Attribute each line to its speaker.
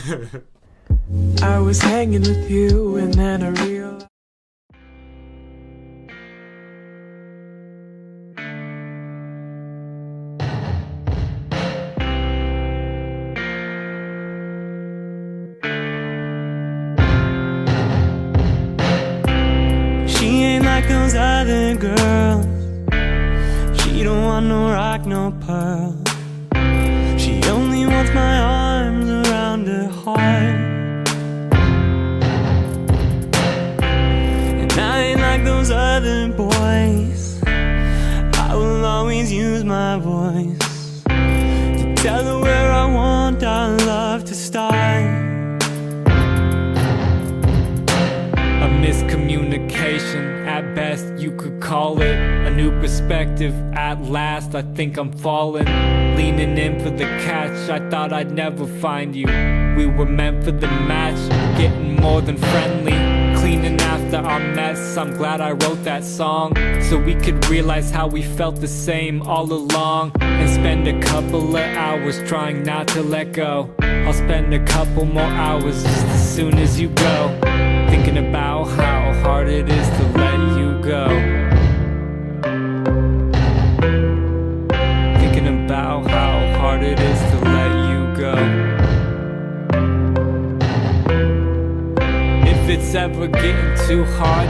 Speaker 1: I was hanging with you and then I realized she ain't like those other girls. She don't want no rock, no pearl. She only wants my arms around her heart. And I ain't like those other boys. I will always use my voice to tell her where I want our love to start.
Speaker 2: A miscommunication, at best you could call it. A new perspective, at last I think I'm falling. Leaning in for the catch, I thought I'd never find you. We were meant for the match, getting more than friendly. Cleaning after our mess, I'm glad I wrote that song, so we could realize how we felt the same all along. And spend a couple of hours trying not to let go. I'll spend a couple more hours just as soon as you go, thinking about how hard it is to let you go. Thinking about how hard it is to let you go. If it's ever getting too hard,